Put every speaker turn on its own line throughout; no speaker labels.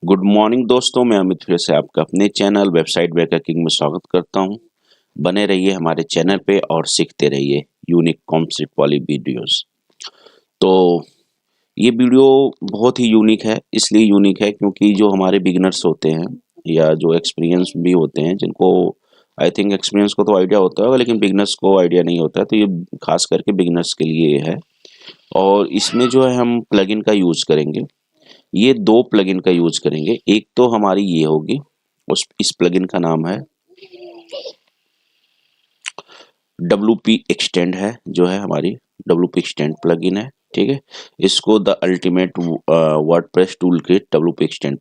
Good morning दोस्तों, मैं अमित फिर से आपका अपने चैनल वेबसाइट वेकर किंग में स्वागत करता हूं। बने रहिए हमारे चैनल पे और सीखते रहिए यूनिक कॉन्सेप्ट वाली वीडियोस। तो ये वीडियो बहुत ही यूनिक है, इसलिए यूनिक है क्योंकि जो हमारे बिगिनर्स होते हैं या जो एक्सपीरियंस भी होते हैं, जिनको आई थिंक एक्सपीरियंस को तो आइडिया होता होगा लेकिन बिगिनर्स को आइडिया नहीं होता है, तो ये खास करके बिगिनर्स के लिए है। और इसमें जो है हम प्लगइन का यूज़ करेंगे। ये दो प्लगइन का यूज करेंगे। एक तो हमारी ये होगी, उस इस प्लगइन का नाम है WP एक्सटेंड है, जो है हमारी WP एक्सटेंड प्लगइन है। ठीक है, इसको the ultimate WordPress tool kit WP extend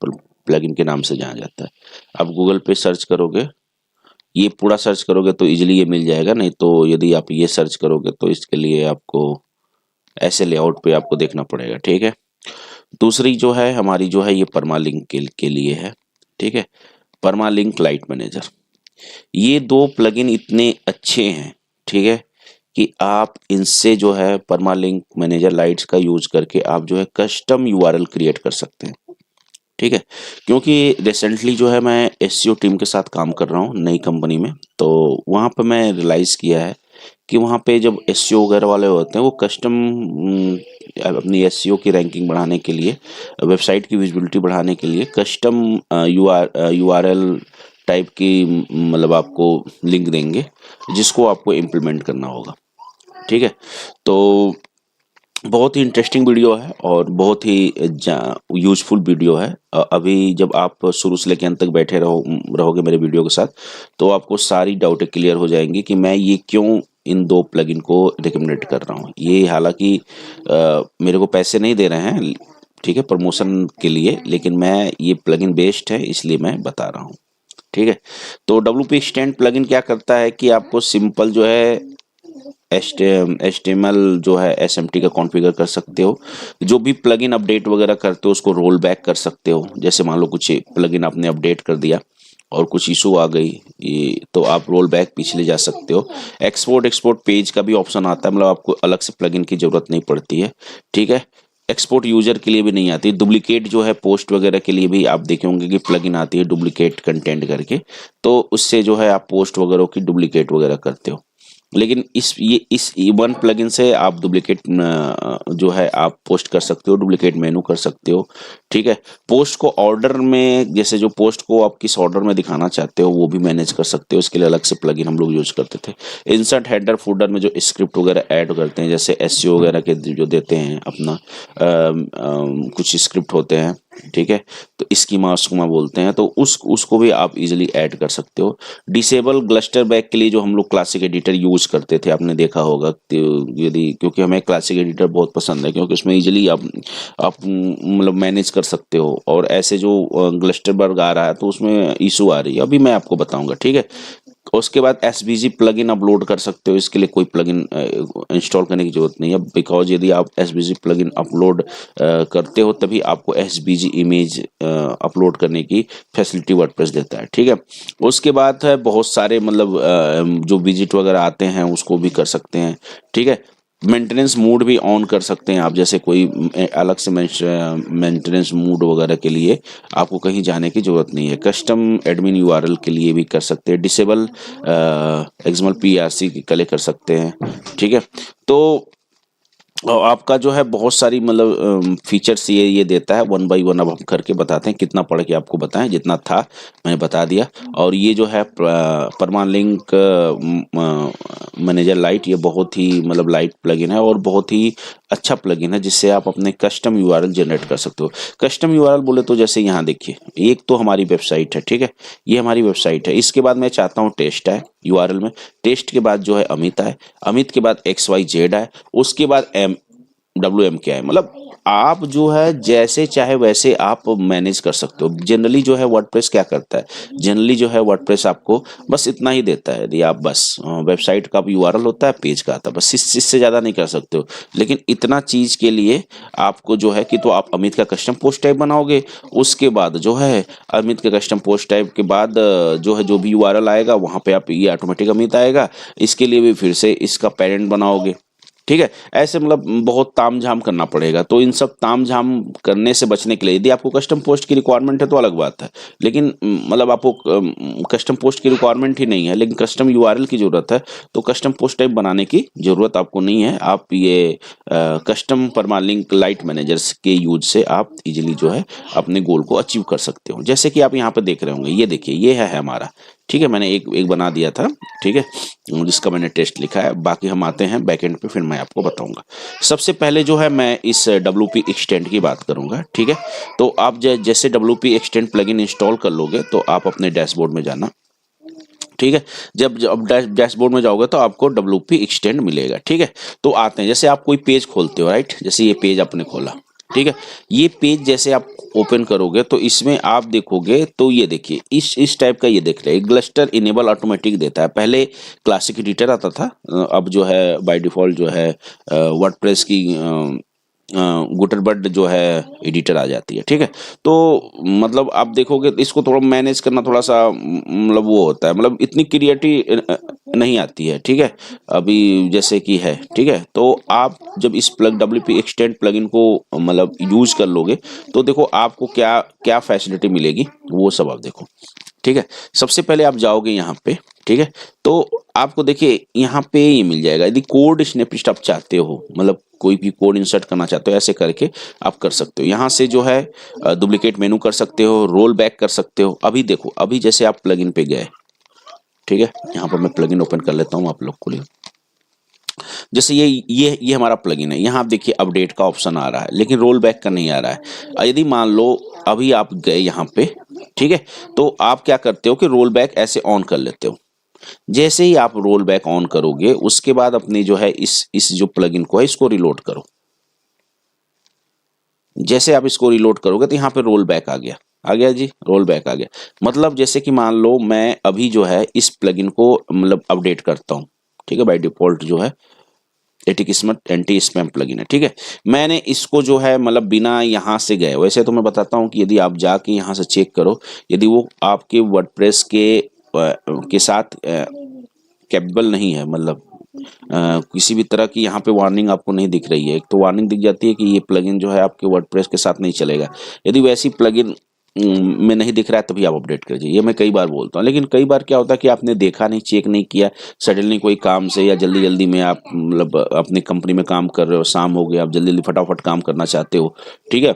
plugin के नाम से जाना जाता है। अब गूगल पे सर्च करोगे, ये पूरा सर्च करोगे तो इजीली ये मिल जाएगा, नहीं तो यदि आप ये सर्च करोगे तो इसके लिए आपको ऐसे लेआउट पे आपको देखना पड़ेगा। ठीक है, दूसरी जो है हमारी जो है ये परमालिंक के लिए है। ठीक है, परमालिंक लाइट मैनेजर। ये दो प्लगइन इतने अच्छे हैं, ठीक है, कि आप इनसे जो है परमालिंक मैनेजर लाइट्स का यूज करके आप जो है कस्टम यूआरएल क्रिएट कर सकते हैं। ठीक है, क्योंकि रिसेंटली जो है मैं एसईओ टीम के साथ काम कर रहा हूँ नई कंपनी में, तो वहाँ पर मैं रियलाइज़ किया है कि वहाँ पे जब एसईओ वगैरह वाले होते हैं वो कस्टम अपनी एसईओ की रैंकिंग बढ़ाने के लिए, वेबसाइट की विजिबिलिटी बढ़ाने के लिए कस्टम यूआरएल टाइप की मतलब आपको लिंक देंगे, जिसको आपको इम्प्लीमेंट करना होगा। ठीक है, तो बहुत ही इंटरेस्टिंग वीडियो है और बहुत ही यूजफुल वीडियो है। अभी जब आप शुरू से लेकर अंत तक बैठे रहोगे मेरे वीडियो के साथ, तो आपको सारी डाउटें क्लियर हो जाएंगी कि मैं ये क्यों इन दो प्लगइन को रिकमेंड कर रहा हूँ। ये हालांकि मेरे को पैसे नहीं दे रहे हैं, ठीक है, प्रमोशन के लिए, लेकिन मैं ये प्लगइन बेस्ड है इसलिए मैं बता रहा हूँ। ठीक है, तो WP एक्सटेंड प्लगइन क्या करता है कि आपको सिंपल जो है HTML जो है SMT का कॉन्फ़िगर कर सकते हो। जो भी प्लगइन अपडेट वगैरह करते हो उसको रोल बैक कर सकते हो। जैसे मान लो कुछ प्लगइन आपने अपडेट कर दिया और कुछ इशू आ गई, ये तो आप रोल बैक पिछले जा सकते हो। एक्सपोर्ट पेज का भी ऑप्शन आता है, मतलब आपको अलग से प्लगइन की ज़रूरत नहीं पड़ती है। ठीक है, एक्सपोर्ट यूजर के लिए भी नहीं आती। डुप्लीकेट जो है पोस्ट वगैरह के लिए भी आप देखे होंगे कि प्लगइन आती है डुप्लीकेट कंटेंट करके, तो उससे जो है आप पोस्ट वगैरह की डुप्लीकेट वगैरह करते हो। लेकिन इस वन प्लगइन से आप डुप्लीकेट जो है आप पोस्ट कर सकते हो, डुप्लीकेट मेनू कर सकते हो। ठीक है, पोस्ट को ऑर्डर में, जैसे जो पोस्ट को आप किस ऑर्डर में दिखाना चाहते हो वो भी मैनेज कर सकते हो। इसके लिए अलग से प्लगइन हम लोग यूज करते थे। इंसर्ट हेडर फुटर में जो स्क्रिप्ट वगैरह ऐड करते हैं, जैसे एसईओ वगैरह के जो देते हैं अपना कुछ स्क्रिप्ट होते हैं, ठीक है, तो स्कीमा स्कीमा बोलते हैं, तो उसको भी आप इजीली ऐड कर सकते हो। डिसेबल क्लस्टर बैक के लिए जो हम लोग क्लासिक एडिटर यूज करते थे, आपने देखा होगा, यदि क्योंकि हमें क्लासिक एडिटर बहुत पसंद है, क्योंकि उसमें इजीली आप मतलब मैनेज कर सकते हो। और ऐसे जो क्लस्टर बर्ग आ रहा है तो उसमें इशू आ रही है, अभी मैं आपको बताऊंगा। ठीक है, उसके बाद SVG प्लगइन अपलोड कर सकते हो। इसके लिए कोई प्लगइन इंस्टॉल करने की जरूरत नहीं है, बिकॉज यदि आप SVG प्लगइन अपलोड करते हो तभी आपको SVG इमेज अपलोड करने की फैसिलिटी वर्डप्रेस देता है। ठीक है, उसके बाद है बहुत सारे मतलब जो विजिट वगैरह आते हैं उसको भी कर सकते हैं। ठीक है, मेंटेनेंस मोड भी ऑन कर सकते हैं आप, जैसे कोई अलग से मेंटेनेंस मोड वगैरह के लिए आपको कहीं जाने की जरूरत नहीं है। कस्टम एडमिन यूआरएल के लिए भी कर सकते हैं। डिसेबल एक्सएमएल PRC के लिए कर सकते हैं। ठीक है, तो और आपका जो है बहुत सारी मतलब फीचर्स ये देता है। वन बाय वन अब हम करके बताते हैं, कितना पढ़ के आपको बताएं, जितना था मैंने बता दिया। और ये जो है परमालिंक मैनेजर लाइट, ये बहुत ही मतलब लाइट प्लगइन है और बहुत ही अच्छा प्लगइन है, जिससे आप अपने कस्टम यूआरएल जनरेट कर सकते हो। कस्टम यूआरएल बोले तो जैसे यहाँ देखिए, एक तो हमारी वेबसाइट है, ठीक है, ये हमारी वेबसाइट है। इसके बाद मैं चाहता हूँ टेस्ट है यूआरएल में, टेस्ट के बाद जो है अमित है, अमित के बाद XYZ है, उसके बाद WM क्या है, मतलब आप जो है जैसे चाहे वैसे आप मैनेज कर सकते हो। जनरली जो है वर्डप्रेस क्या करता है, जनरली जो है वर्डप्रेस आपको बस इतना ही देता है, यदि आप बस वेबसाइट का यूआरएल होता है, पेज का आता है, बस इससे ज़्यादा नहीं कर सकते हो। लेकिन इतना चीज़ के लिए आपको जो है कि तो आप अमित का कस्टम पोस्ट टाइप बनाओगे, उसके बाद जो है अमित के कस्टम पोस्ट टाइप के बाद जो है जो भी यूआरएल आएगा वहाँ पे आप ये ऑटोमेटिक अमित आएगा। इसके लिए भी फिर से इसका पेरेंट बनाओगे। ठीक है, ऐसे मतलब बहुत तामझाम करना पड़ेगा। तो इन सब तामझाम करने से बचने के लिए यदि आपको कस्टम पोस्ट की रिक्वायरमेंट है तो अलग बात है, लेकिन मतलब आपको कस्टम पोस्ट की रिक्वायरमेंट ही नहीं है लेकिन कस्टम यूआरएल की ज़रूरत है, तो कस्टम पोस्ट टाइप बनाने की ज़रूरत आपको नहीं है। आप ये कस्टम परमालिंक लाइट मैनेजर्स के यूज से आप इजीली जो है अपने गोल को अचीव कर सकते हो। जैसे कि आप यहाँ पे देख रहे होंगे, ये देखिए ये है हमारा, ठीक है, मैंने एक बना दिया था, ठीक है, जिसका मैंने टेस्ट लिखा है। बाकी हम आते हैं बैकएंड पे, फिर मैं आपको बताऊंगा। सबसे पहले जो है मैं इस WP एक्सटेंड की बात करूंगा, ठीक है। तो आप जैसे WP एक्सटेंड प्लगइन इंस्टॉल कर लोगे तो आप अपने डैशबोर्ड में जाना, ठीक है। जब जब डैशबोर्ड में जाओगे तो आपको WP एक्सटेंड मिलेगा, ठीक है। तो आते हैं, जैसे आप कोई पेज खोलते हो, राइट, जैसे ये पेज आपने खोला, ठीक है। ये पेज जैसे आप ओपन करोगे तो इसमें आप देखोगे तो ये देखिए इस टाइप का ये देख रहे हैं, ग्लस्टर इनेबल ऑटोमेटिक देता है। पहले क्लासिक एडिटर आता था, अब जो है बाय डिफॉल्ट जो है वर्डप्रेस की गुटरबर्ड जो है एडिटर आ जाती है, ठीक है। तो मतलब आप देखोगे तो इसको थोड़ा मैनेज करना थोड़ा सा मतलब वो होता है, मतलब इतनी क्रिएटिव नहीं आती है, ठीक है, अभी जैसे कि है, ठीक है। तो आप जब इस WP एक्सटेंड प्लगइन को मतलब यूज कर लोगे तो देखो आपको क्या क्या फैसिलिटी मिलेगी, वो सब आप देखो, ठीक है। सबसे पहले आप जाओगे यहाँ पे, ठीक है, तो आपको देखिए यहाँ पे ये मिल जाएगा। यदि कोड स्नैपलिस्ट आप चाहते हो, मतलब कोई भी कोड इंसर्ट करना चाहते हो, ऐसे करके आप कर सकते हो। यहाँ से जो है डुप्लीकेट मेनू कर सकते हो, रोल बैक कर सकते हो। अभी देखो, अभी जैसे आप प्लगइन पे गए, ठीक है, यहाँ पर मैं प्लगइन ओपन कर लेता हूँ आप लोग को लिए। जैसे ये हमारा प्लगइन है, यहाँ आप देखिए अपडेट का ऑप्शन आ रहा है लेकिन रोल बैक का नहीं आ रहा है। यदि मान लो अभी आप गए यहाँ पे, ठीक है, तो आप क्या करते हो कि रोल बैक ऐसे ऑन कर लेते हो। जैसे ही आप रोल बैक ऑन करोगे उसके बाद अपनी जो है इस जो प्लगइन को है इसको रिलोड करो। जैसे आप इसको रिलोड करोगे तो यहाँ पे रोल बैक आ गया जी, रोल बैक आ गया। मतलब जैसे कि मान लो मैं अभी जो है इस प्लगइन को मतलब अपडेट करता हूँ, ठीक है, बाय डिफॉल्ट जो है एंटी स्पैम प्लगइन है, ठीक है। मैंने इसको जो है मतलब बिना यहाँ से गए, वैसे तो मैं बताता हूँ कि यदि आप जाके यहाँ से चेक करो, यदि वो आपके वर्डप्रेस के साथ कैपेबल नहीं है, मतलब किसी भी तरह की यहाँ पे वार्निंग आपको नहीं दिख रही है। एक तो वार्निंग दिख जाती है कि ये प्लगइन जो है आपके वर्डप्रेस के साथ नहीं चलेगा। यदि वैसी प्लगइन में नहीं दिख रहा है तभी आप अपडेट करिए, ये मैं कई बार बोलता हूँ। लेकिन कई बार क्या होता है कि आपने देखा नहीं, चेक नहीं किया, सडनली कोई काम से या जल्दी जल्दी में आप मतलब अपनी कंपनी में काम कर रहे हो, शाम हो गया, आप जल्दी जल्दी फटाफट काम करना चाहते हो, ठीक है,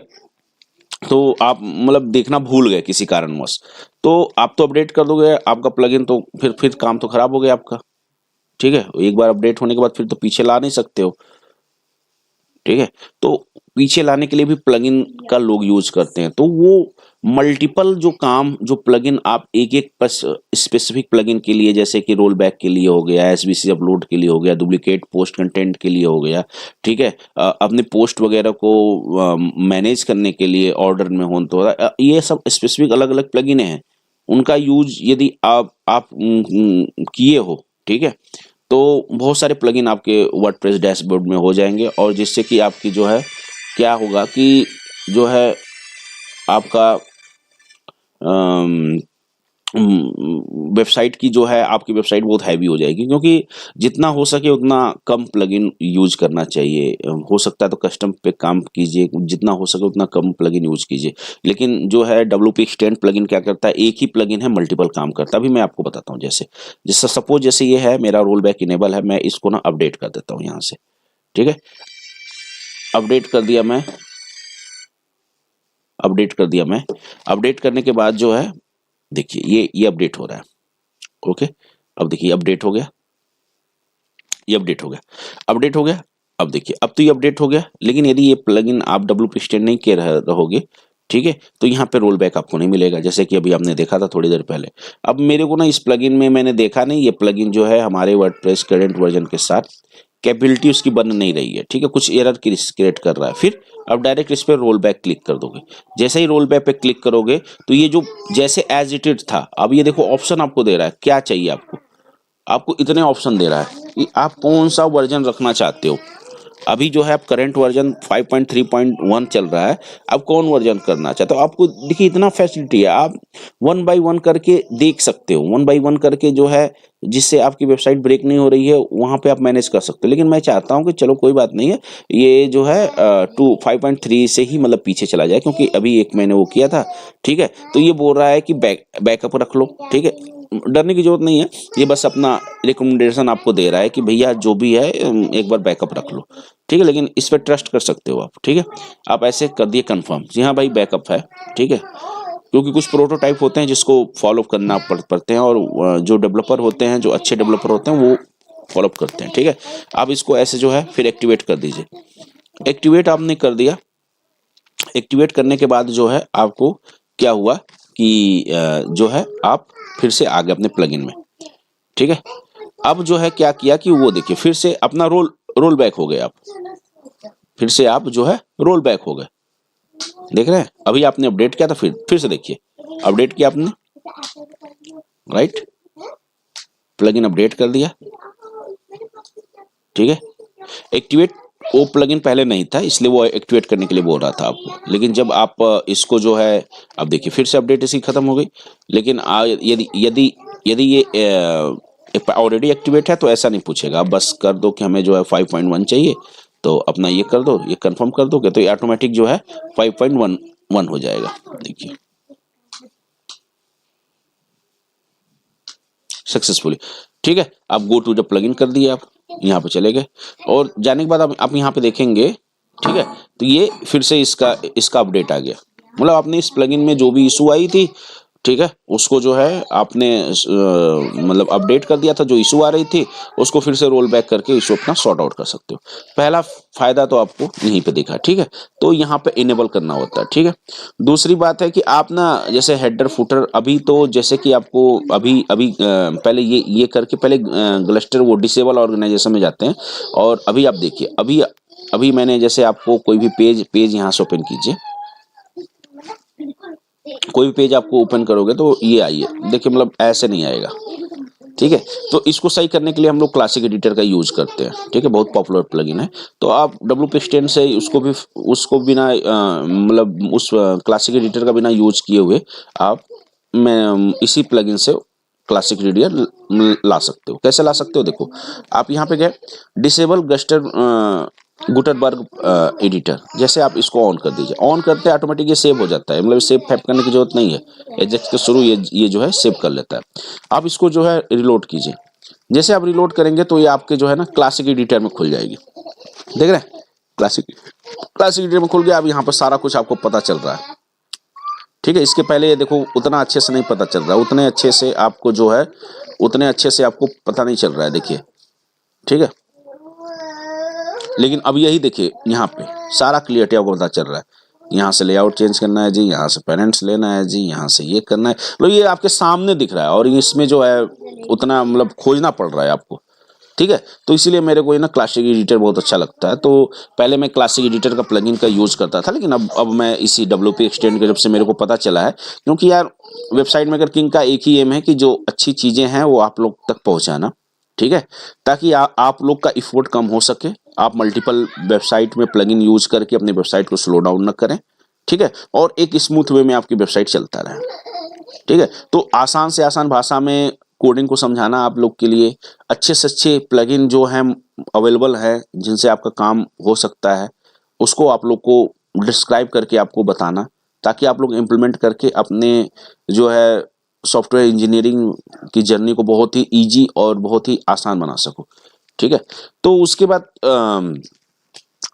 तो आप मतलब देखना भूल गए किसी कारणवश, तो आप तो अपडेट कर दोगे आपका प्लगइन, तो फिर काम तो खराब हो गया आपका, ठीक है। एक बार अपडेट होने के बाद फिर तो पीछे ला नहीं सकते हो, ठीक है। तो पीछे लाने के लिए भी प्लगइन का लोग यूज करते हैं। तो वो मल्टीपल जो काम, जो प्लगइन आप एक एक स्पेसिफिक प्लगइन के लिए, जैसे कि रोल बैक के लिए हो गया, SVC अपलोड के लिए हो गया, डुप्लीकेट पोस्ट कंटेंट के लिए हो गया, ठीक है, अपने पोस्ट वगैरह को मैनेज करने के लिए ऑर्डर में हो, तो ये सब स्पेसिफिक अलग अलग प्लगइन हैं। उनका यूज यदि आप किए हो, ठीक है, तो बहुत सारे प्लगइन आपके वर्डप्रेस डैशबोर्ड में हो जाएंगे, और जिससे कि आपकी जो है क्या होगा कि जो है आपका वेबसाइट की जो है आपकी वेबसाइट बहुत हैवी हो जाएगी, क्योंकि जितना हो सके उतना कम प्लगइन यूज करना चाहिए। हो सकता है तो कस्टम पे काम कीजिए, जितना हो सके उतना कम प्लगइन यूज कीजिए। लेकिन जो है WP एक्सटेंड प्लगइन क्या करता है, एक ही प्लगइन है मल्टीपल काम करता है। अभी मैं आपको बताता हूँ, जैसे सपोज जैसे ये है मेरा रोल बैक इनेबल है, मैं इसको ना अपडेट कर देता हूँ यहाँ से, ठीक है, अपडेट कर दिया मैं, अपडेट करने के बाद जो है देखिए ये अपडेट हो रहा है, ओके। अब देखिए अपडेट हो गया, ये अपडेट हो गया। अब देखिए अब तो ये अपडेट हो गया, लेकिन यदि ये प्लगइन आप WP एक्सटेंड नहीं कर रहोगे, ठीक है, तो यहाँ पे रोल बैक आपको नहीं मिलेगा, जैसे कि अभी आपने देखा था थोड़ी देर पहले। अब मेरे को ना इस प्लगइन में मैंने देखा नहीं, ये प्लगइन जो है हमारे वर्डप्रेस करंट वर्जन के साथ कैपेबिलिटी उसकी बन नहीं रही है, ठीक है, कुछ एरर क्रिएट कर रहा है। फिर अब डायरेक्ट इस पर रोल बैक क्लिक कर दोगे। जैसे ही रोल बैक पे क्लिक करोगे तो ये जो जैसे एज इट था, अब ये देखो ऑप्शन आपको दे रहा है, क्या चाहिए आपको इतने ऑप्शन दे रहा है कि आप कौन सा वर्जन रखना चाहते हो, अभी जो है आप करंट वर्जन 5.3.1 चल रहा है, आप कौन वर्जन करना चाहते हो, आपको देखिए इतना फैसिलिटी है, आप वन बाय वन करके देख सकते हो, वन बाय वन करके जो है जिससे आपकी वेबसाइट ब्रेक नहीं हो रही है वहाँ पे आप मैनेज कर सकते हो। लेकिन मैं चाहता हूँ कि चलो कोई बात नहीं है, ये जो है 5.3 से ही मतलब पीछे चला जाए, क्योंकि अभी एक मैंने वो किया था, ठीक है। तो ये बोल रहा है कि बैकअप रख लो, ठीक है, डरने की जरूरत नहीं है, ये बस अपना रिकमेंडेशन आपको दे रहा है कि भैया जो भी है एक बार बैकअप रख लो, ठीक है। लेकिन इस पर ट्रस्ट कर सकते हो आप, ठीक है। आप ऐसे कर दिए कंफर्म, जी हाँ भाई बैकअप है, ठीक है, क्योंकि कुछ प्रोटोटाइप होते हैं जिसको फॉलो करना पड़ते हैं, और जो डेवलपर होते हैं, जो अच्छे डेवलपर होते हैं वो फॉलो करते हैं, ठीक है। आप इसको ऐसे जो है फिर एक्टिवेट कर दीजिए। एक्टिवेट आपने कर दिया, एक्टिवेट करने के बाद जो है आपको क्या हुआ कि जो है आप फिर से आ गए अपने प्लगइन में, ठीक है। अब जो है क्या किया कि वो देखिए फिर से अपना रोल बैक हो गए आप, फिर से आप जो है रोल बैक हो गए, देख रहे हैं। अभी आपने अपडेट किया था, फिर से देखिए अपडेट किया आपने, राइट, प्लगइन अपडेट कर दिया, ठीक है। एक्टिवेट वो प्लगइन पहले नहीं था, इसलिए वो एक्टिवेट करने के लिए बोल रहा था आपको, लेकिन जब आप इसको जो है अब देखिए फिर से अपडेट इसकी खत्म हो गई। लेकिन यदि यदि यदि ये ऑलरेडी एक्टिवेट है तो ऐसा नहीं पूछेगा, आप बस कर दो कि हमें जो है 5.1 चाहिए, तो अपना ये कर दो, ये कंफर्म कर दोगे तो ये ऑटोमेटिक जो है 5.11 हो जाएगा, देखिए सक्सेसफुली, ठीक है। आप गो टू द प्लगइन कर दिए, आप यहाँ पे चले गए, और जाने के बाद आप यहाँ पे देखेंगे, ठीक है, तो ये फिर से इसका अपडेट आ गया, मतलब आपने इस प्लगइन में जो भी इशू आई थी, ठीक है, उसको जो है आपने मतलब अपडेट कर दिया था, जो इशू आ रही थी उसको फिर से रोल बैक करके इशू अपना सॉर्ट आउट कर सकते हो। पहला फायदा तो आपको यहीं पे देखा, ठीक है, तो यहाँ पे इनेबल करना होता है, ठीक है। दूसरी बात है कि आप ना जैसे हेडर फुटर, अभी तो जैसे कि आपको अभी अभी पहले ये करके पहले ग्लस्टर वो डिसेबल ऑर्गेनाइजेशन में जाते हैं, और अभी आप देखिए अभी अभी मैंने जैसे आपको कोई भी पेज यहाँ से ओपन कीजिए, कोई भी पेज आपको ओपन करोगे तो ये आइए देखिए, मतलब ऐसे नहीं आएगा, ठीक है। तो इसको सही करने के लिए हम लोग क्लासिक एडिटर का यूज करते हैं, ठीक है, बहुत पॉपुलर प्लगइन है। तो आप WP10 से उसको बिना मतलब उस क्लासिक एडिटर का बिना यूज किए हुए आप इसी प्लगइन से क्लासिक एडिटर ला सकते हो। कैसे ला सकते हो, देखो आप यहाँ पे गए, डिसेबल गुटरबर्ग एडिटर, जैसे आप इसको ऑन कर दीजिए, ऑन करते ऑटोमेटिक ये सेव हो जाता है, मतलब सेव फैप करने की जरूरत नहीं है, एजेक्स के शुरू ये जो है सेव कर लेता है। आप इसको जो है रिलोड कीजिए, जैसे आप रिलोड करेंगे तो ये आपके जो है ना क्लासिक एडिटर में खुल जाएगी, देख रहे हैं, क्लासिक एडिटर में खुल गया। अब यहाँ पर सारा कुछ आपको पता चल रहा है, ठीक है। इसके पहले ये देखो उतना अच्छे से नहीं पता चल रहा, उतने अच्छे से आपको पता नहीं चल रहा है, देखिए, ठीक है। लेकिन अब यही देखिए यहाँ पे सारा क्लियरिटी आपको पता चल रहा है, यहाँ से लेआउट चेंज करना है जी, यहाँ से पेरेंट्स लेना है जी, यहाँ से ये करना है, लो ये आपके सामने दिख रहा है, और इसमें जो है उतना मतलब खोजना पड़ रहा है आपको, ठीक है। तो इसीलिए मेरे को ये ना क्लासिक एडिटर बहुत अच्छा लगता है। तो पहले मैं क्लासिक एडिटर का प्लगइन का यूज करता था, लेकिन अब मैं इसी WP एक्सटेंड के जब से मेरे को पता चला है, क्योंकि यार वेबसाइट मेकर किंग का एक ही एम है कि जो अच्छी चीजें हैं वो आप लोग तक पहुंचाना, ठीक है, ताकि आप लोग का इफोर्ट कम हो सके, आप मल्टीपल वेबसाइट में प्लगइन यूज करके अपनी वेबसाइट को स्लो डाउन न करें, ठीक है, और एक स्मूथ वे में आपकी वेबसाइट चलता रहे, ठीक है। तो आसान से आसान भाषा में कोडिंग को समझाना आप लोग के लिए, अच्छे से अच्छे प्लगइन जो हैं अवेलेबल है जिनसे आपका काम हो सकता है, उसको आप लोग को डिस्क्राइब करके आपको बताना, ताकि आप लोग इम्प्लीमेंट करके अपने जो है सॉफ्टवेयर इंजीनियरिंग की जर्नी को बहुत ही इजी और बहुत ही आसान बना सको, ठीक है। तो उसके बाद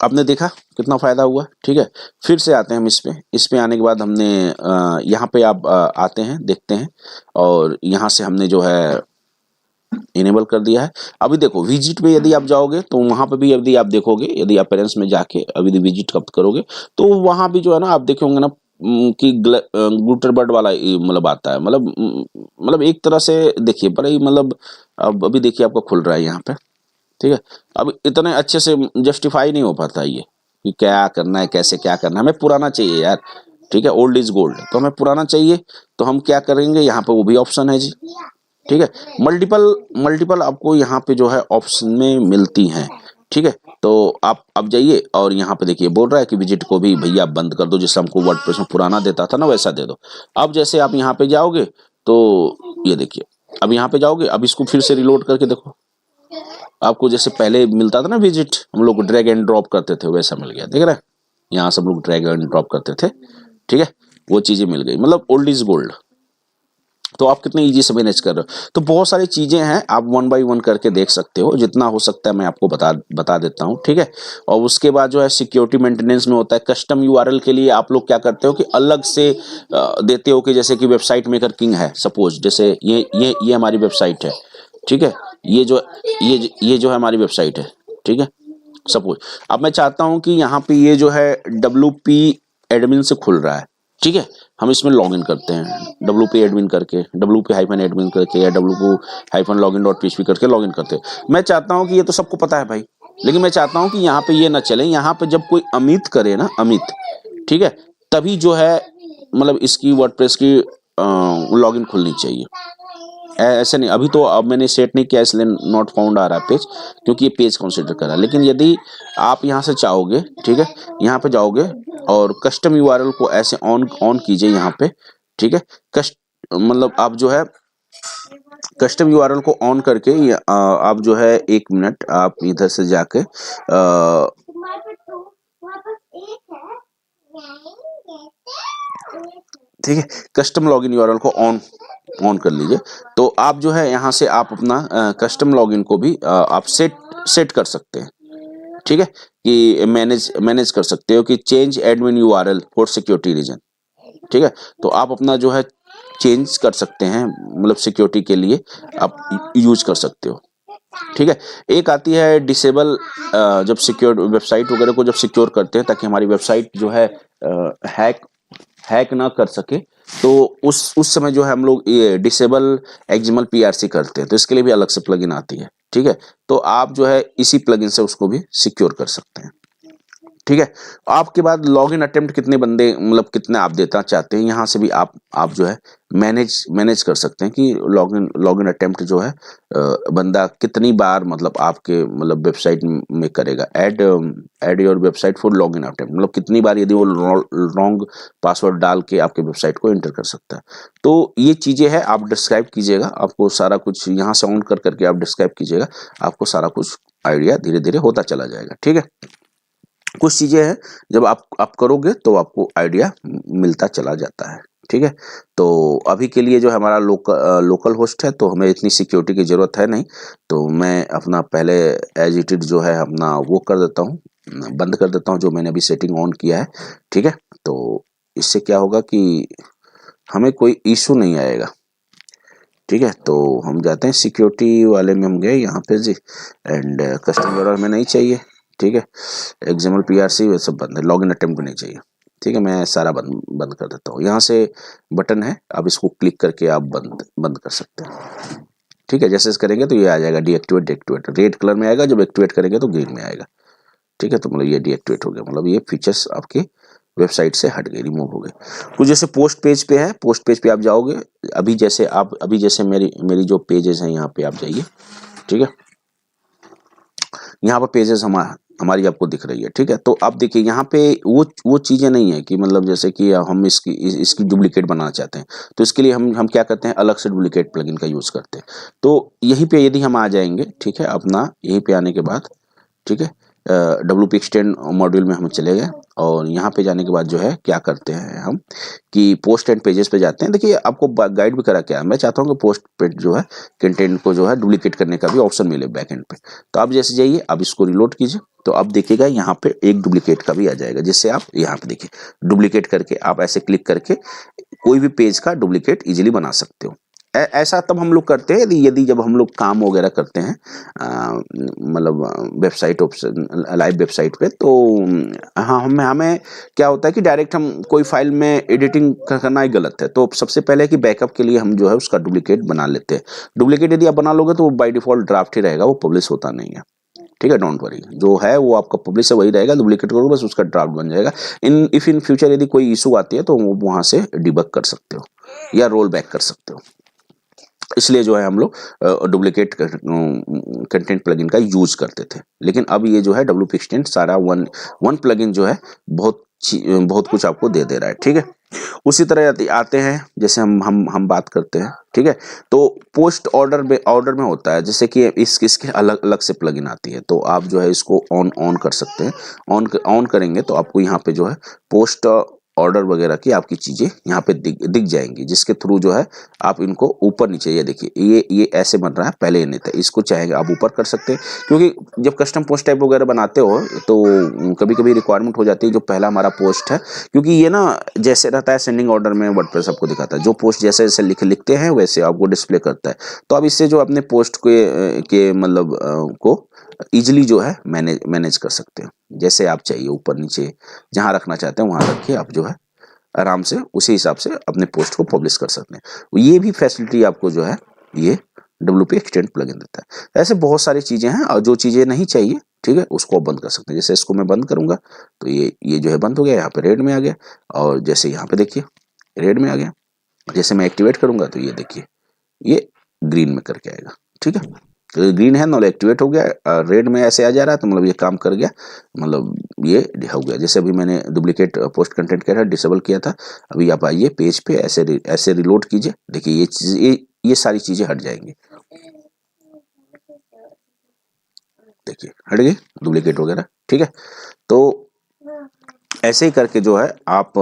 आपने देखा कितना फायदा हुआ, ठीक है। फिर से आते हैं हम इस पे आने के बाद हमने यहाँ पे आप आते हैं, देखते हैं, और यहाँ से हमने जो है इनेबल कर दिया है। अभी देखो विजिट पे यदि आप जाओगे तो वहां पे भी यदि आप देखोगे, यदि आप पेरेंट्स में जाके अभी विजिट कब करोगे तो वहां भी जो है ना आप देखे होंगे ना कि गुटरबर्ड वाला मतलब आता है, मतलब एक तरह से देखिए बड़ा ही मतलब अब अभी देखिए आपको खुल रहा है यहाँ पे, ठीक है। अब इतने अच्छे से जस्टिफाई नहीं हो पाता ये कि क्या करना है, कैसे क्या करना है, हमें पुराना चाहिए यार, ठीक है, ओल्ड इज गोल्ड, तो हमें पुराना चाहिए, तो हम क्या करेंगे, यहाँ पे वो भी ऑप्शन है जी, ठीक है। मल्टीपल आपको यहाँ पे जो है ऑप्शन में मिलती हैं, ठीक है। तो आप अब जाइए और यहाँ पे देखिए बोल रहा है कि विजिट को भी भैया आप बंद कर दो, जैसे हमको वर्डप्रेस में पुराना देता था ना वैसा दे दो। अब जैसे आप यहाँ पे जाओगे तो ये देखिए, अब यहाँ पे जाओगे, अब इसको फिर से रिलोड करके देखो, आपको जैसे पहले मिलता था ना विजिट, हम लोग ड्रैग एंड ड्रॉप करते थे वैसा मिल गया, देख रहे हैं, यहाँ से हम लोग ड्रैग एंड ड्रॉप करते थे, ठीक है, वो चीजें मिल गई, मतलब ओल्ड इज गोल्ड। तो आप कितने इजी से मैनेज कर रहे हो। तो बहुत सारी चीजें हैं, आप वन बाय वन करके देख सकते हो, जितना हो सकता है मैं आपको बता देता हूँ, ठीक है। और उसके बाद जो है सिक्योरिटी मेंटेनेंस में होता है, कस्टम यूआरएल के लिए आप लोग क्या करते हो कि अलग से देते हो, कि जैसे कि वेबसाइट मेकर किंग है सपोज, जैसे ये हमारी वेबसाइट है, ठीक है, ये जो है हमारी वेबसाइट है, ठीक है, सपोज। अब मैं चाहता हूं कि यहाँ पे ये जो है WP एडमिन से खुल रहा है, ठीक है, हम इसमें लॉगिन करते हैं WP एडमिन करके, WP-admin करके, या WP-login.php करके लॉगिन करते हैं। मैं चाहता हूं कि ये तो सबको पता है भाई, लेकिन मैं चाहता हूं कि यहाँ पे ये ना चले, यहाँ पे जब कोई अमित करे ना, अमित, ठीक है, तभी जो है मतलब इसकी वर्डप्रेस की लॉगिन खुलनी चाहिए। ऐसे नहीं, अभी तो अब मैंने सेट नहीं किया इसलिए नॉट फाउंड आ रहा है पेज, क्योंकि ये पेज कंसिडर कर रहा है। लेकिन यदि आप यहाँ से चाहोगे, ठीक है, यहाँ पे जाओगे और कस्टम यूआरएल को ऐसे ऑन कीजिए यहाँ पे, ठीक है, मतलब आप जो है कस्टम यूआरएल को ऑन करके आप जो है 1 मिनट आप इधर से जाके ठीक है, कस्टम लॉगिन यूआरएल को ऑन कर लीजिए। तो आप जो है यहाँ से आप अपना कस्टम लॉगिन को भी आप सेट कर सकते हैं, ठीक है, कि मैनेज कर सकते हो कि change admin URL for security reason, ठीक है। तो आप अपना जो है चेंज कर सकते हैं, मतलब सिक्योरिटी के लिए आप यूज कर सकते हो, ठीक है। एक आती है डिसेबल, जब सिक्योर वेबसाइट वगैरह को जब सिक्योर करते हैं ताकि हमारी वेबसाइट जो है हैक ना कर सके, तो उस समय जो है हम लोग ये डिसेबल एक्सएमएल PRC करते हैं, तो इसके लिए भी अलग से प्लगइन आती है, ठीक है। तो आप जो है इसी प्लगइन से उसको भी सिक्योर कर सकते हैं, ठीक है। आपके बाद लॉगिन अटेम्प्ट कितने बंदे, मतलब कितने आप देना चाहते हैं, यहाँ से भी आप जो है मैनेज कर सकते हैं कि लॉगिन अटेम्प्ट जो है बंदा कितनी बार मतलब आपके मतलब वेबसाइट में करेगा, add your website for login attempt, मतलब कितनी बार यदि वो रॉन्ग पासवर्ड डाल के आपके वेबसाइट को एंटर कर सकता है। तो ये चीजें हैं, आप डिस्क्राइब कीजिएगा, आपको सारा कुछ यहाँ से ऑन कर करके आप डिस्क्राइब कीजिएगा, आपको सारा कुछ आइडिया धीरे धीरे होता चला जाएगा, ठीक है। कुछ चीजें हैं जब आप करोगे तो आपको आइडिया मिलता चला जाता है, ठीक है। तो अभी के लिए जो हमारा लोकल होस्ट है, तो हमें इतनी सिक्योरिटी की जरूरत है नहीं, तो मैं अपना पहले एज इट इज जो है अपना वो कर देता हूँ, बंद कर देता हूँ जो मैंने अभी सेटिंग ऑन किया है, ठीक है। तो इससे क्या होगा कि हमें कोई इशू नहीं आएगा, ठीक है। तो हम जाते हैं सिक्योरिटी वाले में, हम गए यहाँ पे जी, एंड कस्टमर में नहीं चाहिए, ठीक है, एक्सएमएल PRC वो सब बंद है, लॉगिन अटेम्प्ट भी नहीं चाहिए, ठीक है। मैं सारा बंद कर देता हूँ, यहाँ से बटन है, आप इसको क्लिक करके आप बंद कर सकते हैं, ठीक है। जैसे करेंगे तो ये आ जाएगा डीएक्टिवेट, रेड कलर में आएगा, जब एक्टिवेट करेंगे तो ग्रीन में आएगा, ठीक है। तो मतलब ये डीएक्टिवेट हो गया, मतलब ये फीचर्स आपके वेबसाइट से हट गए, रिमूव हो गए। कुछ जैसे पोस्ट पेज पे है, पोस्ट पेज पे आप जाओगे, अभी जैसे मेरी जो पेजेस हैं यहाँ पे आप जाइए, ठीक है, यहाँ पर पेजेस हमारी आपको दिख रही है, ठीक है। तो आप देखिए यहाँ पे वो चीजें नहीं है कि मतलब जैसे कि हम इसकी डुप्लीकेट बनाना चाहते हैं, तो इसके लिए हम क्या करते हैं, अलग से डुप्लीकेट प्लगइन का यूज करते हैं। तो यहीं पे यदि हम आ जाएंगे, ठीक है, अपना यहीं पे आने के बाद, ठीक है, WP एक्सटेंड मॉड्यूल में हम चले गए, और यहाँ पे जाने के बाद जो है क्या करते हैं हम कि पोस्ट एंड पेजेस पे जाते हैं। देखिए आपको गाइड भी करा क्या, मैं चाहता हूँ कि पोस्ट पे जो है कंटेंट को जो है डुप्लीकेट करने का भी ऑप्शन मिले बैक एंड पे। तो आप जैसे जाइए, आप इसको रिलोड कीजिए, तो आप देखिएगा यहाँ पे एक डुप्लीकेट का भी आ जाएगा, जिससे आप यहाँ पे देखिए डुप्लीकेट करके आप ऐसे क्लिक करके कोई भी पेज का डुप्लीकेट इजिली बना सकते हो। ऐसा तब हम लोग करते हैं यदि जब हम लोग काम वगैरह करते हैं, मतलब वेबसाइट लाइव वेबसाइट पे, तो हाँ हमें क्या होता है कि डायरेक्ट हम कोई फाइल में एडिटिंग करना ही गलत है। तो सबसे पहले कि बैकअप के लिए हम जो है उसका डुप्लीकेट बना लेते हैं। डुप्लीकेट यदि आप बना लोगे तो वो बाय डिफॉल्ट ड्राफ्ट ही रहेगा, वो पब्लिश होता नहीं है, ठीक है। डोंट वरी, जो है वो आपका पब्लिश है वही रहेगा, डुप्लीकेट करोगे बस उसका ड्राफ्ट बन जाएगा। इन फ्यूचर यदि कोई इशू आती है तो वो वहां से डिबग कर सकते हो या रोल बैक कर सकते हो। इसलिए जो है हम लोग डुप्लीकेट कंटेंट प्लगइन का यूज करते थे। लेकिन अब ये जो है WP एक्सटेंड सारा वन प्लगइन जो है बहुत कुछ आपको दे रहा है, ठीक है। उसी तरह आते हैं, जैसे हम बात करते हैं, ठीक है। तो पोस्ट ऑर्डर में होता है, जैसे कि इसके अलग अलग से प्लगइन आती है, तो आप जो है इसको ऑन कर सकते हैं। ऑन करेंगे तो आपको यहाँ पे जो है पोस्ट ऑर्डर वगैरह की आपकी चीजें यहाँ पे दिख जाएंगी, जिसके थ्रू जो है आप इनको ऊपर नीचे, ये देखिए ये ऐसे बन रहा है, पहले ये नहीं था। इसको चाहेंगे आप ऊपर कर सकते हैं, क्योंकि जब कस्टम पोस्ट टाइप वगैरह बनाते हो तो कभी कभी रिक्वायरमेंट हो जाती है जो पहला हमारा पोस्ट है, क्योंकि ये ना जैसे रहता है सेंडिंग ऑर्डर में वर्डप्रेस आपको दिखाता है, जो पोस्ट जैसे जैसे लिखते हैं वैसे आपको डिस्प्ले करता है। तो अब इससे जो अपने पोस्ट के मतलब को इजिली जो है मैनेज कर सकते हैं, जैसे आप चाहिए ऊपर नीचे जहां रखना चाहते हैं वहां रखिए, आप जो है आराम से उसी हिसाब से अपने पोस्ट को पब्लिश कर सकते हैं। ये भी फैसिलिटी आपको जो है ये WP एक्सटेंड प्लगइन देता है। ऐसे बहुत सारी चीजें हैं, और जो चीजें नहीं चाहिए, ठीक है, उसको आप बंद कर सकते हैं। जैसे इसको मैं बंद करूंगा तो ये जो है बंद हो गया, यहाँ पे रेड में आ गया, और जैसे यहाँ पे देखिए रेड में आ गया। जैसे मैं एक्टिवेट करूंगा तो ये देखिए ये ग्रीन में करके आएगा, ठीक है। तो ग्रीन है मतलब एक्टिवेट हो गया, रेड में ऐसे आ जा रहा है तो मतलब ये काम कर गया, मतलब ये हो गया। जैसे अभी मैंने डुप्लीकेट पोस्ट कंटेंट कह रहा है डिसेबल किया था, अभी आप आइए पेज पे, ऐसे रिलोड कीजिए, देखिए ये चीज ये सारी चीजें हट जाएंगी, देखिए हट गई डुप्लीकेट वगैरह, ठीक है। तो ऐसे ही करके जो है आप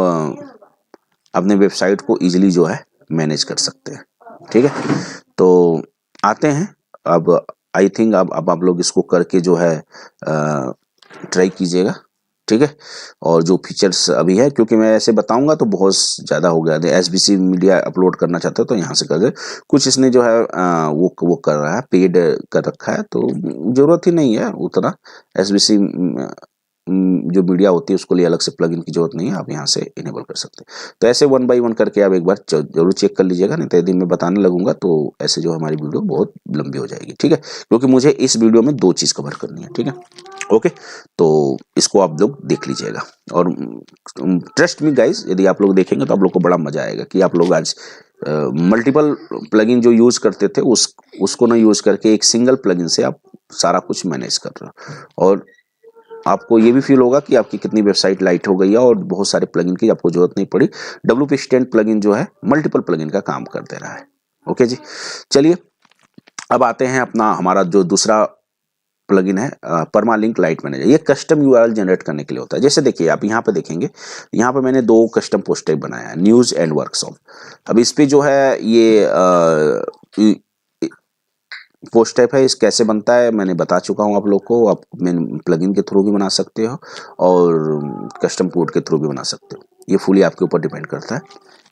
अपने वेबसाइट को इजीली जो है मैनेज कर सकते हैं, ठीक है। तो आते हैं अब, आई थिंक अब आप लोग इसको करके जो है ट्राई कीजिएगा, ठीक है। और जो फीचर्स अभी है, क्योंकि मैं ऐसे बताऊंगा तो बहुत ज़्यादा हो गया, SBC मीडिया अपलोड करना चाहते हो तो यहाँ से कर दे। कुछ इसने जो है वो कर रहा है, पेड कर रखा है, तो ज़रूरत ही नहीं है उतना। SBC जो मीडिया होती है उसको लिए अलग से प्लगइन की जरूरत नहीं है, आप यहाँ से इनेबल कर सकते हैं। तो ऐसे 1 बाय 1 करके आप एक बार जरूर चेक कर लीजिएगा, नहीं तो यदि मैं बताने लगूंगा तो ऐसे जो हमारी वीडियो बहुत लंबी हो जाएगी, ठीक है। क्योंकि मुझे इस वीडियो में 2 चीज कवर करनी है, ठीक है। ओके, तो इसको आप लोग देख लीजिएगा, और ट्रस्ट मी गाइज, यदि आप लोग देखेंगे तो आप लोग को बड़ा मजा आएगा कि आप लोग आज मल्टीपल प्लगइन जो यूज करते थे उसको ना यूज करके एक सिंगल प्लगइन से आप सारा कुछ मैनेज कर रहे हो, और आपको ये भी फील होगा कि आपकी कितनी वेबसाइट लाइट हो गई है और बहुत सारे प्लगइन की आपको जरूरत नहीं पड़ी। WP एक्सटेंड प्लगइन जो है मल्टीपल प्लगइन का काम कर दे रहा है। ओके जी, चलिए अब आते हैं अपना हमारा जो दूसरा प्लगइन है परमालिंक लाइट मैनेजर। ये कस्टम URL जनरेट करने के लिए होता है। जैसे देखिए आप यहाँ पे देखेंगे, यहाँ पे मैंने 2 कस्टम पोस्ट टाइप बनाया है, न्यूज एंड वर्कशॉप। अब इस पे जो है ये पोस्ट टाइप है, इस कैसे बनता है मैंने बता चुका हूँ आप लोग को। आप प्लगइन के थ्रू भी बना सकते हो और कस्टम कोड के थ्रू भी बना सकते हो, ये फुली आपके ऊपर डिपेंड करता है,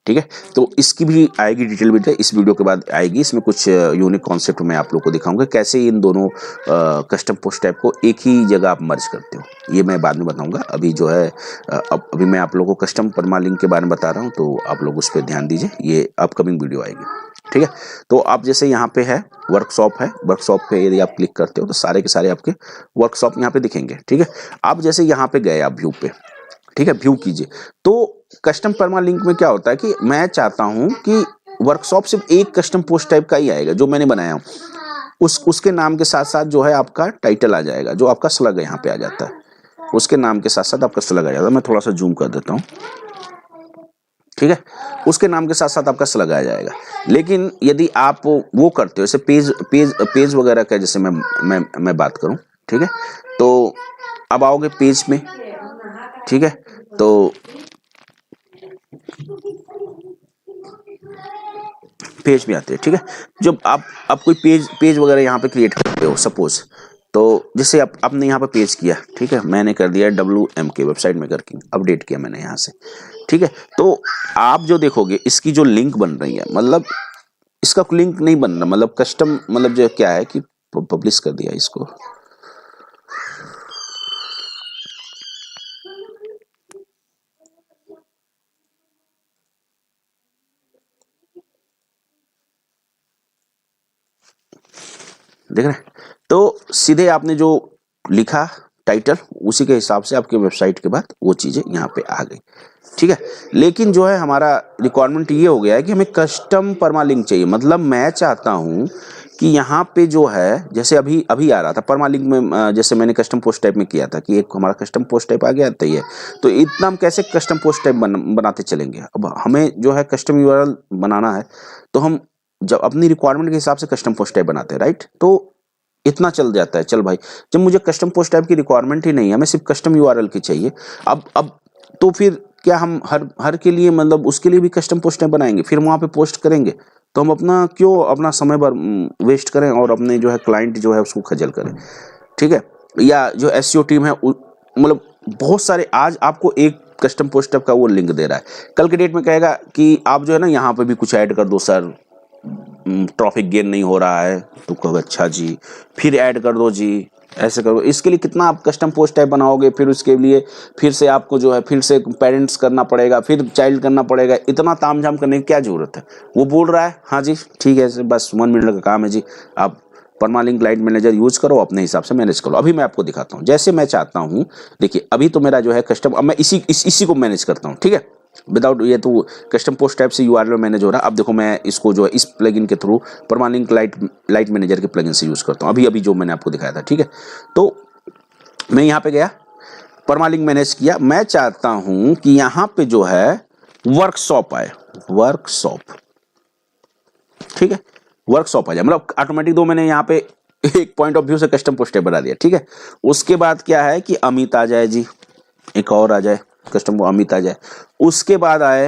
ठीक है। तो इसकी भी आएगी डिटेल वीडियो, इस वीडियो के बाद आएगी। इसमें कुछ यूनिक कॉन्सेप्ट मैं आप लोग को दिखाऊंगा, कैसे इन दोनों कस्टम पोस्ट टाइप को एक ही जगह आप मर्ज करते हो, ये मैं बाद में बताऊंगा। अभी जो है अभी मैं आप लोगों को कस्टम परमालिंक के बारे में बता रहा हूँ, तो आप लोग उस पर ध्यान दीजिए, ये अपकमिंग वीडियो आएगी, ठीक है। तो आप जैसे यहाँ पे है वर्कशॉप है, वर्कशॉप पे यदि आप क्लिक करते हो तो सारे के सारे आपके वर्कशॉप यहाँ पे दिखेंगे, ठीक है। आप जैसे यहाँ पे गए, आप व्यू पे, ठीक है, व्यू कीजिए। तो कस्टम परमालिंक में क्या होता है कि मैं चाहता हूं कि वर्कशॉप सिर्फ एक कस्टम पोस्ट टाइप का ही आएगा जो मैंने बनाया हूं, उसके नाम के साथ साथ जो है आपका टाइटल आ जाएगा, जो आपका स्लग यहाँ पे आ जाता है, उसके नाम के साथ साथ आपका स्लग आ जाता है। मैं थोड़ा सा जूम कर देता हूँ, ठीक है, उसके नाम के साथ साथ आपका स्लग आ जाएगा। लेकिन यदि आप वो करते हो, जैसे पेज वगैरह का, जैसे मैं बात करूं, ठीक है, तो अब आओगे पेज में, ठीक है। तो पेज में आते हैं, ठीक है। जब आप कोई पेज वगैरह यहाँ पे क्रिएट करते हो सपोज, तो जैसे आपने यहाँ पे पेज किया, ठीक है, मैंने कर दिया WMK वेबसाइट में करके अपडेट किया मैंने यहाँ से, ठीक है। तो आप जो देखोगे इसकी जो लिंक बन रही है, मतलब इसका लिंक नहीं बन रहा, मतलब कस्टम, मतलब जो क्या है कि पब्लिश कर दिया इसको, देख रहे हैं। तो सीधे आपने जो लिखा टाइटल, उसी के हिसाब से आपके वेबसाइट के बाद वो चीज़ें यहाँ पे आ गई, ठीक है। लेकिन जो है हमारा रिक्वायरमेंट ये हो गया है कि हमें कस्टम परमालिंक चाहिए। मतलब मैं चाहता हूँ कि यहाँ पे जो है, जैसे अभी अभी आ रहा था परमालिंक में, जैसे मैंने कस्टम पोस्ट टाइप में किया था कि एक हमारा कस्टम पोस्ट टाइप आ गया तो ये, तो इतना हम कैसे कस्टम पोस्ट टाइप बनाते चलेंगे। अब हमें जो है कस्टम यूआरएल बनाना है, तो हम जब अपनी रिक्वायरमेंट के हिसाब से कस्टम पोस्ट टाइप बनाते हैं, राइट। तो इतना चल जाता है, चल भाई जब मुझे कस्टम पोस्ट टाइप की रिक्वायरमेंट ही नहीं है, हमें सिर्फ कस्टम यूआरएल की चाहिए। अब तो फिर क्या हम हर के लिए, मतलब उसके लिए भी कस्टम पोस्ट टाइप बनाएंगे, फिर वहाँ पे पोस्ट करेंगे, तो हम अपना क्यों अपना समय भर वेस्ट करें और अपने जो है क्लाइंट जो है उसको खजल करें, ठीक है। या जो एसईओ टीम है मतलब बहुत सारे, आज आपको एक कस्टम पोस्ट टाइप का वो लिंक दे रहा है, कल के डेट में कहेगा कि आप जो है ना यहाँ पे भी कुछ ऐड कर दो सर, ट्रैफिक गेन नहीं हो रहा है, तो कहोगे अच्छा जी, फिर ऐड कर दो जी, ऐसे करो। इसके लिए कितना आप कस्टम पोस्ट टाइप बनाओगे, फिर उसके लिए फिर से आपको जो है फिर से पेरेंट्स करना पड़ेगा, फिर चाइल्ड करना पड़ेगा, इतना तामझाम करने की क्या जरूरत है। वो बोल रहा है हाँ जी ठीक है बस 1 मिनट का काम है जी, आप परमालिंक लाइट मैनेजर यूज करो, अपने हिसाब से मैनेज करो। अभी मैं आपको दिखाता हूँ, जैसे मैं चाहता हूँ, देखिए अभी तो मेरा जो है कस्टम, अब मैं इसी को मैनेज करता हूँ, ठीक है, विदाउट ये तो कस्टम पोस्ट टाइप से यूआरएल मैनेज हो रहा है। अब देखो मैं इसको जो है इस प्लगइन के थ्रू परमालिंक लाइट मैनेजर के प्लगइन से यूज करता हूँ, अभी जो मैंने आपको दिखाया था, ठीक है। तो मैं यहाँ पे गया, परमालिंक मैनेज किया, मैं चाहता हूं कि यहाँ पे जो है वर्कशॉप आए, वर्कशॉप, ठीक है, वर्कशॉप आ जाए, मतलब ऑटोमेटिक। दो मैंने यहाँ पे एक पॉइंट ऑफ व्यू से कस्टम पोस्ट बना दिया, ठीक है। उसके बाद क्या है कि अमित आ जाए जी, एक और आ जाए कस्टम अमित आ जाए। उसके बाद आए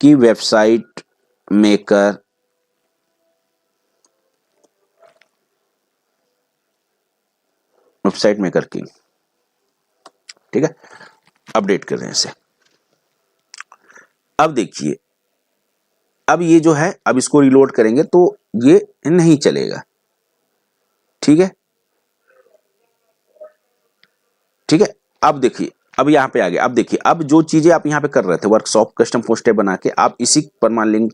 कि वेबसाइट मेकर, वेबसाइट मेकर की, ठीक है, अपडेट कर रहे हैं इसे। अब देखिए, अब ये जो है, अब इसको रिलोड करेंगे तो ये नहीं चलेगा, ठीक है, ठीक है। अब देखिए, अब यहाँ पे आ गया। अब देखिए, अब जो चीजें आप यहाँ पे कर रहे थे, वर्कशॉप कस्टम पोस्ट बना के, आप इसी परमालिंक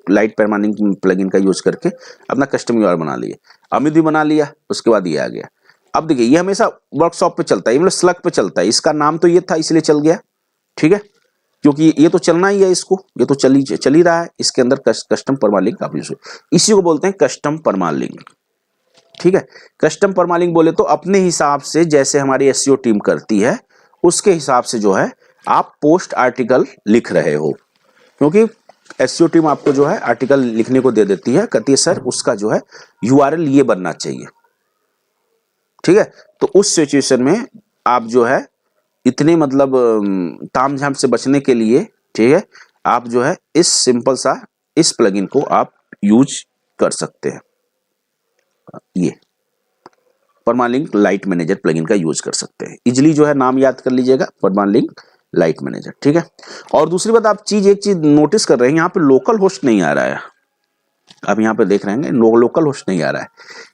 लाइट परमालिंक प्लगइन का यूज करके अपना कस्टम यूआरएल बना लिए, अमित भी बना लिया, उसके बाद ये आ गया। अब देखिए, ये हमेशा वर्कशॉप पे चलता है, मतलब स्लग पे चलता है, इसका नाम तो ये था इसलिए चल गया, ठीक है, क्योंकि ये तो चलना ही है, इसको ये तो चल ही रहा है, इसके अंदर कस्टम परमालिंक आप यूज, इसी को बोलते हैं कस्टम परमालिंक, ठीक है। कस्टम परमालिंक बोले तो अपने हिसाब से, जैसे हमारी एसईओ टीम करती है उसके हिसाब से जो है आप पोस्ट आर्टिकल लिख रहे हो, क्योंकि एसईओ टीम आपको जो है आर्टिकल लिखने को दे देती है, कहती है सर उसका जो है यूआरएल ये बनना चाहिए, ठीक है। तो उस सिचुएशन में आप जो है इतने मतलब तामझाम से बचने के लिए, ठीक है, आप जो है इस सिंपल सा इस प्लगइन को आप यूज कर सकते हैं, ये परमालिंक लाइट मैनेजर प्लगइन का यूज कर सकते हैं। इजिली जो है नाम याद कर लीजिएगा, परमालिंक लाइट मैनेजर, ठीक है। और दूसरी बात, आप एक चीज नोटिस कर रहे हैं, यहाँ पे लोकल होस्ट नहीं आ रहा है, आप यहाँ पे देख रहे हैं लोकल होस्ट नहीं आ रहा है,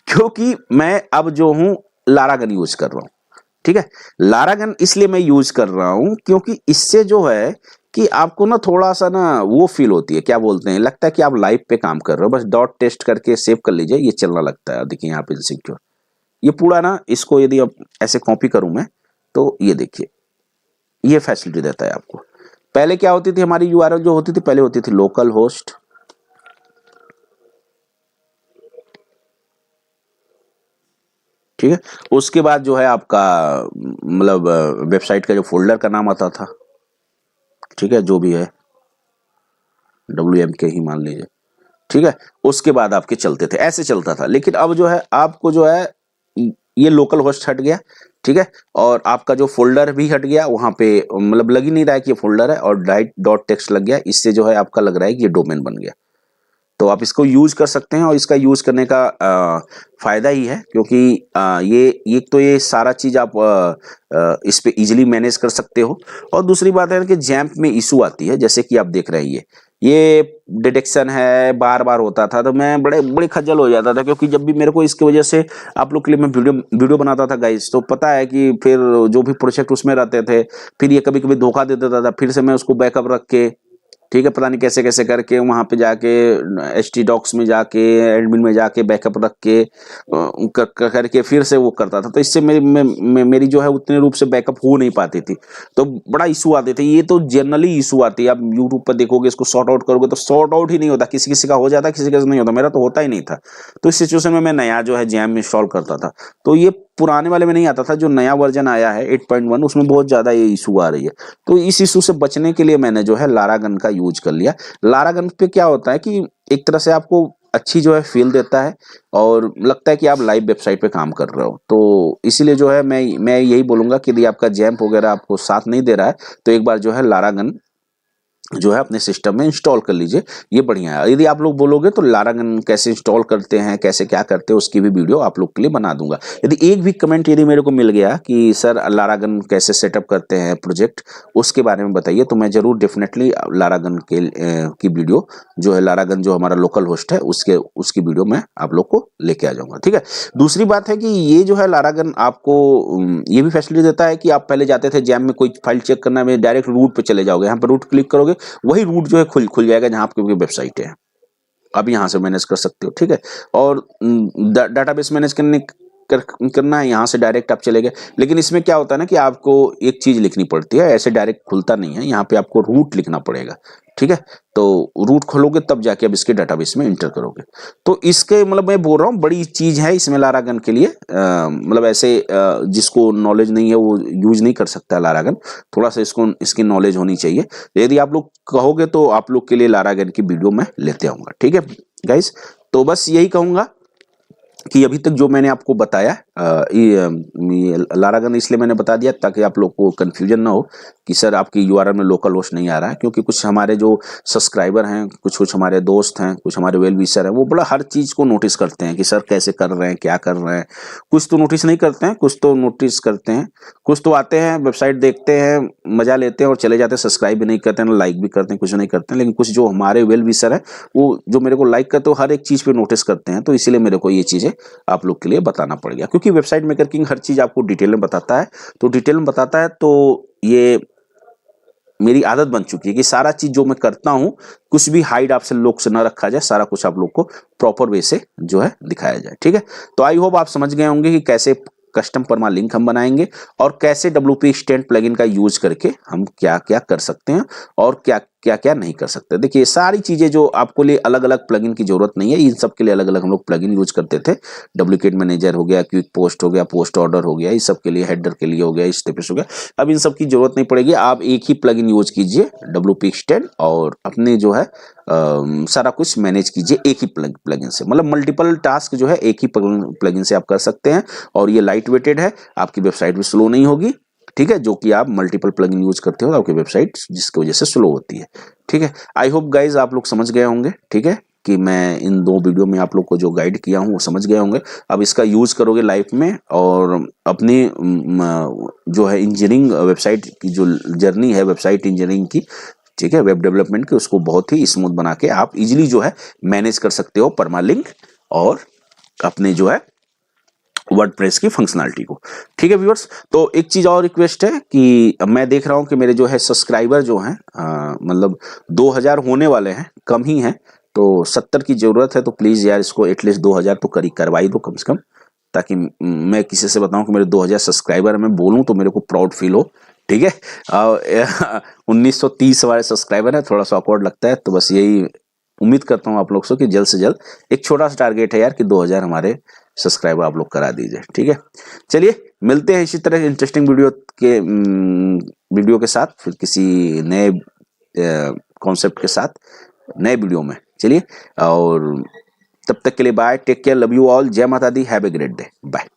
क्योंकि मैं अब जो हूँ लारागन यूज कर रहा हूँ, ठीक है। लारागन इसलिए मैं यूज कर रहा हूं क्योंकि इससे जो है कि आपको ना थोड़ा सा ना वो फील होती है, क्या बोलते हैं, लगता है कि आप लाइव पे काम कर रहे हो, बस डॉट टेस्ट करके सेव कर लीजिए, ये चलना लगता है। देखिए यहाँ पे सिक्योर, ये पूरा ना, इसको यदि अब ऐसे कॉपी करूं मैं, तो ये देखिए ये फैसिलिटी देता है आपको। पहले क्या होती थी हमारी यूआरएल जो होती थी, पहले होती थी लोकल होस्ट, ठीक है। उसके बाद जो है आपका मतलब वेबसाइट का जो फोल्डर का नाम आता था, ठीक है, जो भी है WMK ही मान लीजिए, ठीक है। उसके बाद आपके चलते थे, ऐसे चलता था। लेकिन अब जो है आपको जो है ये लोकल होस्ट हट गया, ठीक है, और आपका जो फोल्डर भी हट गया, वहां पे मतलब लग ही नहीं रहा है कि ये फोल्डर है, और डाइट डॉट टेक्स्ट लग गया, इससे जो है आपका लग रहा है कि ये डोमेन बन गया। तो आप इसको यूज कर सकते हैं, और इसका यूज करने का फायदा ही है, क्योंकि ये तो ये सारा चीज आप इस पे इजीली मैनेज कर सकते हो। और दूसरी बात है कि जैम्प में इशू आती है, जैसे कि आप देख रहे हैं ये डिटेक्शन है, बार बार होता था, तो मैं बड़े खज्जल हो जाता था, क्योंकि जब भी मेरे को इसकी वजह से आप लोग के लिए मैं वीडियो बनाता था गाइस, तो पता है कि फिर जो भी प्रोजेक्ट उसमें रहते थे, फिर ये कभी कभी धोखा दे देता था, फिर से मैं उसको बैकअप रख के ठीक है, पता नहीं कैसे कैसे करके वहाँ पे जाके htdocs में जाके एडमिन में जाके बैकअप रख के करके फिर से वो करता था। तो इससे मेरी जो है उतने रूप से बैकअप हो नहीं पाती थी, तो बड़ा इशू आते थे। ये तो जनरली इशू आती है, आप यूट्यूब पर देखोगे, इसको सॉर्ट आउट करोगे तो सॉर्ट आउट ही नहीं होता, किसी किसी का हो जाता, किसी का नहीं होता, मेरा तो होता ही नहीं था। तो इस सिचुएशन में मैं नया जो है जैम इंस्टॉल करता था, तो ये पुराने वाले में नहीं आता था। जो नया वर्जन आया है 8.1 उसमें बहुत ज्यादा ये इशू आ रही है। तो इस इशू से बचने के लिए मैंने जो है लारागन का यूज कर लिया। लारागन पे क्या होता है कि एक तरह से आपको अच्छी जो है फील देता है और लगता है कि आप लाइव वेबसाइट पे काम कर रहे हो। तो इसीलिए जो है मैं यही बोलूंगा कि यदि आपका जैम्प वगैरह आपको साथ नहीं दे रहा है तो एक बार जो है लारागन जो है अपने सिस्टम में इंस्टॉल कर लीजिए, ये बढ़िया है। यदि आप लोग बोलोगे तो लारागन कैसे इंस्टॉल करते हैं, कैसे क्या करते हैं, उसकी भी वीडियो आप लोग के लिए बना दूंगा। यदि एक भी कमेंट यदि मेरे को मिल गया कि सर लारागन कैसे सेटअप करते हैं प्रोजेक्ट, उसके बारे में बताइए, तो मैं जरूर डेफिनेटली लारागन की वीडियो जो है, लारागन जो हमारा लोकल होस्ट है उसकी वीडियो मैं आप लोग को लेके आ जाऊंगा। ठीक है, दूसरी बात है कि ये जो है लारागन आपको ये भी फैसिलिटी देता है कि आप पहले जाते थे जैम में कोई फाइल चेक करना है, डायरेक्ट रूट पे चले जाओगे, यहाँ पर रूट क्लिक करोगे, वही रूट जो है खुल जाएगा जहां आपकी वेबसाइट है, आप यहां से मैनेज कर सकते हो। ठीक है, और डाटाबेस मैनेज करना है, यहाँ से डायरेक्ट आप चले गए। लेकिन इसमें क्या होता है ना कि आपको एक चीज लिखनी पड़ती है, ऐसे डायरेक्ट खुलता नहीं है, यहाँ पे आपको रूट लिखना पड़ेगा। ठीक है, तो रूट खोलोगे तब जाके अब इसके डाटाबेस में इंटर करोगे। तो इसके मतलब मैं बोल रहा हूँ बड़ी चीज है इसमें लारागन के लिए, मतलब ऐसे जिसको नॉलेज नहीं है वो यूज नहीं कर सकता लारागन, थोड़ा सा इसकी नॉलेज होनी चाहिए। यदि आप लोग कहोगे तो आप लोग के लिए लारागन की वीडियो मैं लेते आऊंगा। ठीक है गाइस, तो बस यही कहूंगा कि अभी तक जो मैंने आपको बताया ये लारागन इसलिए मैंने बता दिया ताकि आप लोग को कंफ्यूजन ना हो कि सर आपकी यूआरएल में लोकल होस्ट नहीं आ रहा है, क्योंकि कुछ हमारे जो सब्सक्राइबर हैं, कुछ हमारे दोस्त हैं, कुछ हमारे वेल विशर हैं, वो बड़ा हर चीज़ को नोटिस करते हैं कि सर कैसे कर रहे हैं, क्या कर रहे हैं। कुछ तो नोटिस नहीं करते हैं, कुछ तो नोटिस करते हैं, कुछ तो आते हैं वेबसाइट देखते हैं, मजा लेते हैं और चले जाते हैं, सब्सक्राइब भी नहीं करते हैं, लाइक भी करते हैं, कुछ नहीं करते हैं। लेकिन कुछ जो हमारे वेल विशर है वो जो मेरे को लाइक करते हो हर एक चीज़ पे नोटिस करते हैं, तो इसीलिए मेरे को ये चीज़ें आप लोग के लिए बताना पड़ गया, क्योंकि वेबसाइट मेकर किंग हर चीज आपको डिटेल में बताता है। तो डिटेल में बताता है तो ये मेरी आदत बन चुकी है कि सारा चीज जो मैं करता हूं कुछ भी हाइड आपसे लोग से ना रखा जाए, सारा कुछ आप लोग को प्रॉपर वे से जो है दिखाया जाए। ठीक है, तो आई होप आप समझ गए होंगे कि कैसे कस्टम परमा लिंक हम बनाएंगे और कैसे WP स्टैंड प्लगइन का यूज करके हम क्या क्या कर सकते हैं और क्या क्या नहीं कर सकते। देखिए सारी चीजें जो आपको लिए अलग अलग प्लगइन की जरूरत नहीं है, इन सब के लिए अलग अलग हम लोग प्लगइन यूज करते थे। डुप्लीकेट मैनेजर हो गया, क्विक पोस्ट हो गया, पोस्ट ऑर्डर हो गया, इस सब के लिए, हेडर के लिए हो गया, स्टेपस हो गया। अब इन सब की जरूरत नहीं पड़ेगी, आप एक ही प्लगइन यूज कीजिए WP स्टैंड और अपने जो है सारा कुछ मैनेज कीजिए एक ही प्लगइन से। मतलब मल्टीपल टास्क जो है एक ही प्लगइन से आप कर सकते हैं और ये लाइट वेटेड है, आपकी वेबसाइट भी स्लो नहीं होगी। ठीक है, जो कि आप मल्टीपल प्लगइन यूज करते हो आपकी वेबसाइट जिसकी वजह से स्लो होती है। ठीक है, आई होप गाइज आप लोग समझ गए होंगे। ठीक है, कि मैं इन 2 वीडियो में आप लोग को जो गाइड किया हूँ वो समझ गए होंगे। अब इसका यूज करोगे लाइफ में और अपनी जो है इंजीनियरिंग वेबसाइट की जो जर्नी है वेबसाइट इंजीनियरिंग की, ठीक है, वेब डेवलपमेंट की, उसको बहुत ही स्मूथ बना के आप इजीली जो है मैनेज कर सकते हो परमालिंक और अपने जो है वर्डप्रेस की फंक्शनलिटी को। ठीक है व्यूअर्स, तो एक चीज और रिक्वेस्ट है कि मैं देख रहा हूं कि मेरे जो है सब्सक्राइबर जो हैं मतलब 2000 होने वाले हैं, कम ही हैं, तो 70 की जरूरत है। तो प्लीज यार इसको एटलीस्ट 2000 तो करवाई दो कम से कम, ताकि मैं किसी से बताऊं कि मेरे 2000 सब्सक्राइबर मैं बोलूं तो मेरे को प्राउड फील हो। ठीक है, 1930 हमारे सब्सक्राइबर है, थोड़ा सा ऑकवर्ड लगता है। तो बस यही उम्मीद करता हूँ आप लोग से कि जल्द से जल्द, एक छोटा सा टारगेट है यार कि 2000 हमारे सब्सक्राइबर आप लोग करा दीजिए। ठीक है, चलिए मिलते हैं इसी तरह इंटरेस्टिंग वीडियो के साथ फिर किसी नए कॉन्सेप्ट के साथ नए वीडियो में। चलिए, और तब तक के लिए bye, take care, love you all, जय माता दी, have a great day, bye.